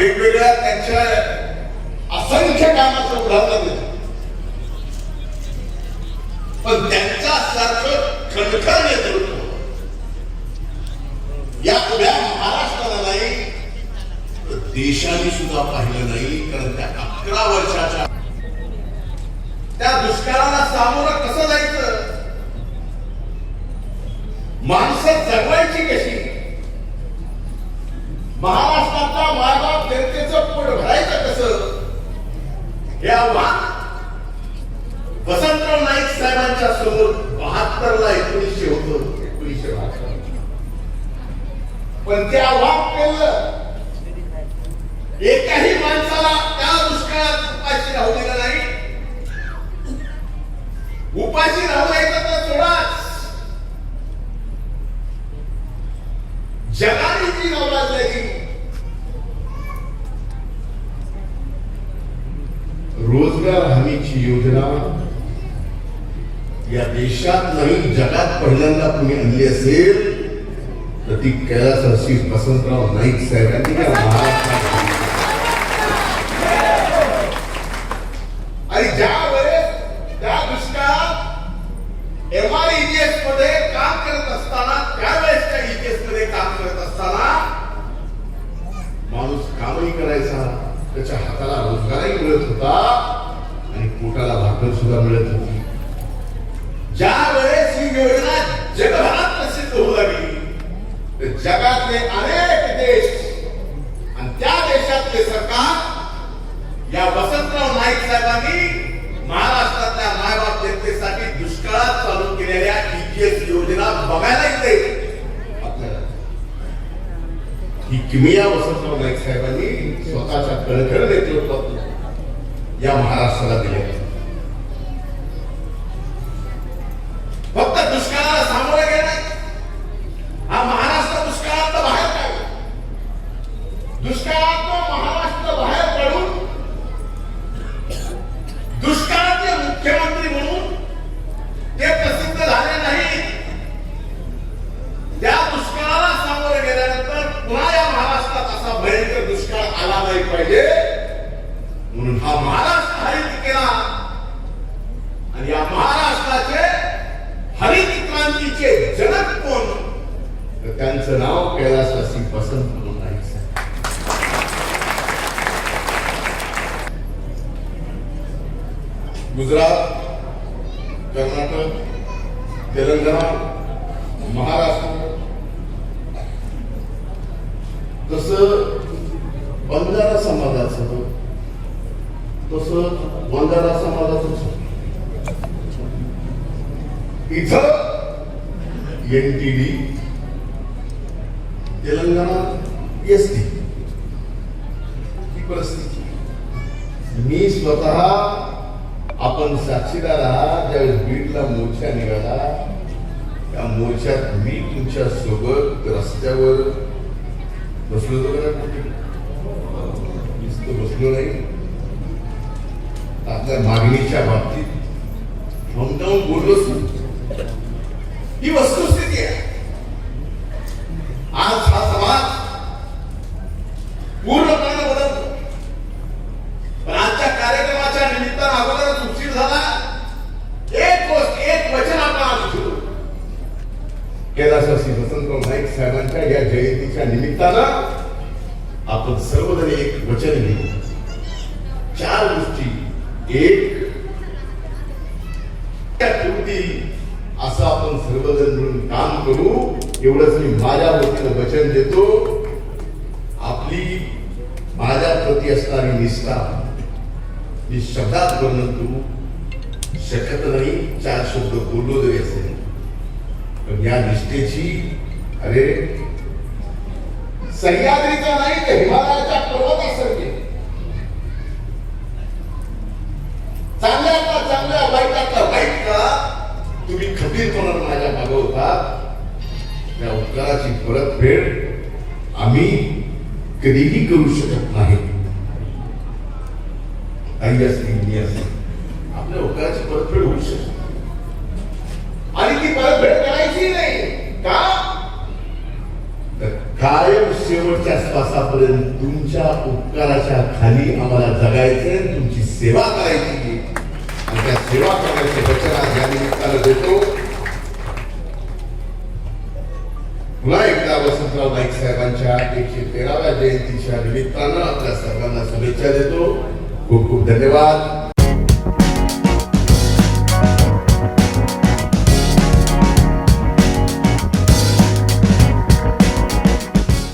वेगवेगळ्या त्यांच्या असंख्य कामाचं उदाहरण देतो, पण त्यांच्यासारखं खणखर नेतृत्व या उभ्या महाराष्ट्राला नाही, देशाने सुद्धा पाहिलं नाही. कारण त्या 11 वर्षाच्या त्या दुष्काळाला सामोरं कसं जायचं, माणसं जगवायची कशी, महाराष्ट्रातल्या मायबाप जनतेचं पोट भरायचं कसं, हे आव्हान वसंतराव नाईक साहेबांच्या समोर 72ला 1900 होतं, 1972. पण ते आव्हान केलं. एकाही माणसाला त्या दुष्काळात उपाशी राहू दिलं नाही. उपाशी राहू द्यायचं तर सोडाच, जगाने जी नावाजली रोजगार हमीची योजना या देशात नाही जगात पहिल्यांदा तुम्ही आणली असेल तर ती कैलासवासी वसंतराव नाईक साहेबांनी या महाराष्ट्रात. आणि ज्या वेळेस त्या दुष्काळात MREGS मध्ये काम करत असताना, त्यावेळेसच्या EGS मध्ये काम करत असताना माणूस कामही करायचा, त्याच्या हाताला रोजगारही मिळत होता आणि पोटाला भाकर सुद्धा मिळत होती. ज्या वेळेस ही योजना जगभरात प्रसिद्ध होऊ लागली तर जगातले अनेक देश आणि त्या देशातले सरकार या वसंतराव नाईक साहेबांनी महाराष्ट्रातल्या मायबाप जनतेसाठी दुष्काळात चालू केलेल्या EGS योजना बघायला येते. आपल्याला ही किमया वसंतराव नाईक साहेबांनी स्वतःच्या कणखर नेतृत्वात या महाराष्ट्राला दिल्या. फक्त दुष्काळाला सामोरे गेला, हा महाराष्ट्र दुष्काळात बाहेर काढला. दुष्काळात महाराष्ट्र बाहेर काढून दुष्काळाचे मुख्यमंत्री म्हणून ते प्रसिद्ध झाले नाही. त्या दुष्काळाला सामोरे गेल्यानंतर पुन्हा या महाराष्ट्रात असा भयंकर दुष्काळ आला नाही पाहिजे म्हणून हा महाराष्ट्र हरित केला. आणि या महाराष्ट्राचे हरित क्रांतीचे जनक कोण, तर त्यांचं नाव कैलासवासी वसंतराव नाईक साहेब. गुजरात, कर्नाटक, तेलंगणा, महाराष्ट्र, तसं बंजारा समाजाचं, तसं बंजारा समाजाचं इथं NTD, तेलंगणा ST ही परिस्थिती. मी स्वतः, आपण साक्षीदार आहात, ज्यावेळेस बीडला मोर्चा निघाला त्या मोर्चात मी तुमच्या सोबत रस्त्यावर बसलो होतो का? बसलो नाही. आपल्या मागणीच्या बाबतीत हमजावून बोललोच नाही. ही वस्तुस्थिती आहे. आज हा समाज पूर्णपणे बदलतो. पण आजच्या कार्यक्रमाच्या निमित्तानं अगोदरच उशीर झाला. एक गोष्ट, एक वचन आपण आज घेऊ. कैलासवासी वसंतराव नाईक साहेबांच्या या जयंतीच्या निमित्तानं आपण सर्वजण एक वचन घेऊ. 4 गोष्टी. एक, असं आपण सर्वजण मिळून काम करू, एवढंच मी माझ्या वतीनं वचन देतो. आपली माझ्या प्रती असणारी निष्ठा मी शब्दात वर्णन करू शकत नाही. 4 शब्द बोललो जरी असेल, पण या निष्ठेची, अरे सह्याद्रीचा नाही तर हिमालयाच्या पर्वतासारखे, चांगल्यातला चांगल्या, वाईटातला वाईट का तुम्ही खंबीरपणाने माझ्या मागे होता. त्या उपकाराची परतफेड आम्ही कधीही करू शकत नाही. आई असली, मी असली, आपल्या उपकाराची परतफेड होऊ शकते आणि ती परतफेड करायची नाही का? कायम शेवटच्या श्वासापर्यंत तुमच्या उपकाराच्या खाली आम्हाला जगायचंय, तुमची सेवा करायची आणि त्या सेवा करण्याचे वचन आज या निमित्तानं देतो. पुन्हा एकदा वसंतराव नाईक साहेबांच्या 113व्या जयंतीच्या निमित्तानं आपल्या सर्वांना शुभेच्छा देतो. खूप खूप धन्यवाद.